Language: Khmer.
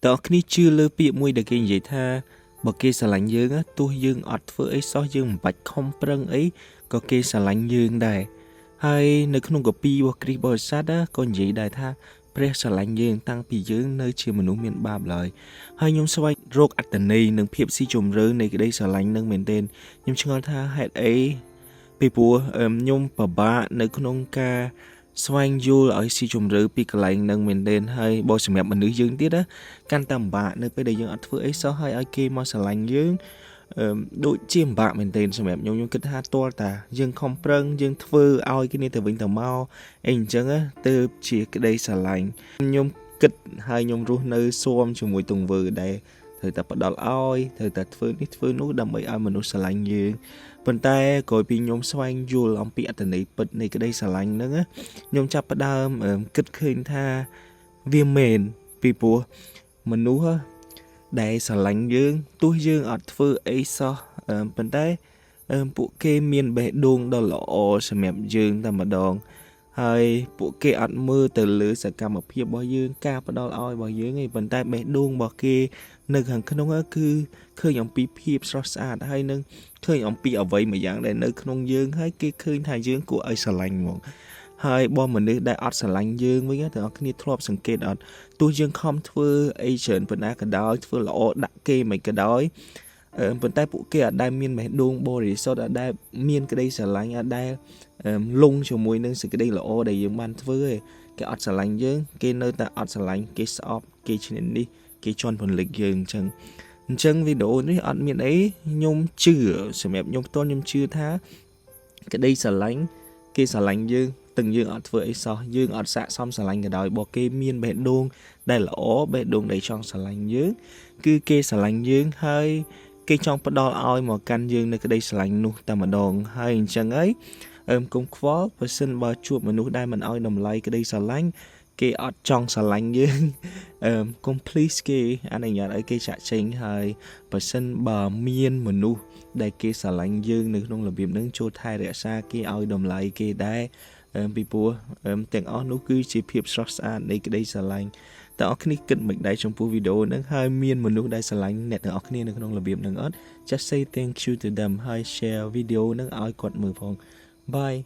តើគ្នាជឿលើពាក្យមួយដែលគេនិយាយថាបើគេស្រឡាញ់យើងទោះយើងអត់ធ្វើអីសោះយើងមិនបាច់ខំប្រឹងអីក៏គេស្រឡាញ់យើងដែរហើយនៅក្នុងកាពីរបស់គ្រីស្ទបរិស័ទក៏និយាយដែរថាព្រះស្រឡាញ់យើងតាំងពីយើងនៅជាមនុស្សមានបាបឡើយហើយខ្ញុំស្វែងរកអត្ថន័យនិងភាពស៊ីជម្រៅនៃក្តីស្រឡាញ់នឹងមែនទែនខ្ញុំឆ្ងល់ថាហេតុអីពីព្រោះខ្ញុំពិបាកនៅក្នុងការស្វែងយល់ឲ្យស៊ីជម្រៅពីកន្លែងនឹងមែនទែនហើយបើសម្រាប់មនុស្សយើងទៀតកាន់តែពិបាកនៅពេលដែលយើងអត់ធ្វើអីសោះហើយឲ្យគេមកស្រឡាញ់យើងដូចជាពិបាកមែនទែនសម្រាប់ខ្ញុំគិតថាទាល់តាយើងខំប្រឹងយើងធ្វើឲ្យគ្នាទៅវិញទៅមកអីអញ្ចឹងទើបជាក្តីស្រឡាញ់ខ្ញុំគិតហើយខ្ញុំរស់នៅស៊ាំជាមួយទង្វើដែលត្រូវតែផ្ដល់ឲ្យត្រូវតែធ្វើនេះធ្វើនោះដើម្បីឲ្យមនុស្សស្រឡាញ់យើងប៉ុន្តែក្រោយពីខ្ញុំស្វែងយល់អំពីអត្ថន័យពិតនៃក្តីស្រឡាញ់ហ្នឹងខ្ញុំចាប់ផ្ដើមគិតឃើញថាវាមែនពីព្រោះមនុស្សដែលស្រឡាញ់យើងទោះយើងអត់ធ្វើអីសោះប៉ុន្តែពួកគេមានបេះដូងដ៏ល្អសម្រាប់យើងតែម្ដងហើយពួកគេអត់មើលទៅលើសកម្មភាពរបស់យើងការផ្ដល់ឲ្យរបស់យើងទេប៉ុន្តែបេះដូងរបស់គេនៅខាងក្នុងគឺឃើញអំពីភាពស្រស់ស្អាតហើយនឹងឃើញអំពីអ្វីមួយយ៉ាងដែលនៅក្នុងយើងហើយគេឃើញថាយើងគួរឲ្យស្រឡាញ់ហ្មងហើយបើមនុស្សដែលអត់ស្រឡាញ់យើងវិញទាំងអស់គ្នាធ្លាប់សង្កេតអត់ទោះយើងខំធ្វើអីច្រើនប៉ុណ្ណាក៏ដោយធ្វើល្អដាក់គេមិនក៏ដោយប៉ុន្តែពួកគេអត់ដែលមានបេះដូងបរិសុទ្ធអត់ដែលមានក្តីស្រឡាញ់អត់ដែលលងជាមួយនឹងសេចក្តីល្អដែលយើងបានធ្វើឯងគេអត់ស្រឡាញ់យើងគេនៅតែអត់ស្រឡាញ់គេស្អប់គេឈ្នានីសគេជន់ពន្លិចយើងអញ្ចឹងវីដេអូនេះអត់មានអីខ្ញុំជឿសម្រាប់ខ្ញុំផ្ទាល់ខ្ញុំជឿថាក្តីស្រឡាញ់គេស្រឡាញ់យើងទាំងយើងអត់ធ្វើអីសោះយើងអត់ស័ក្តិសមស្រឡាញ់ក៏ដោយបើគេមានបេះដូងដែលល្អបេះដូងដែលចង់ស្រឡាញ់យើងគឺគេស្រឡាញ់យើងហើយគេចង់ផ្ដល់ឲ្យមកកាន់យើងនៅក្តីស្រឡាញ់នោះតែម្ដងហើយអញ្ចឹងហើយកុំខ្វល់បើសិនបើជួបមនុស្សដែលមិនឲ្យតម្លៃក្តីស្រឡាញ់គេអត់ចង់ស្រឡាញ់យើងកុំ please គេអនុញ្ញាតឲ្យគេចាក់ចេញហើយបើសិនបើមានមនុស្សដែលគេស្រឡាញ់យើងនៅក្នុងរបៀបហ្នឹងចូលថែរក្សាគេឲ្យតម្លៃគេដែរពីព្រោះទាំងអស់នោះគឺជាភាពស្រស់ស្អាតនៃក្តីស្រឡាញ់តើអរគ្នាគិតមិនដែរចំពោះវីដេអូហ្នឹងហើយមានមនុស្សដែលស្រឡាញ់អ្នកទាំងអស់គ្នានៅក្នុងរបៀបហ្នឹងអត់ just say thank you to them ហើយ share វីដេអូហ្នឹងឲ្យគាត់មើលផង bye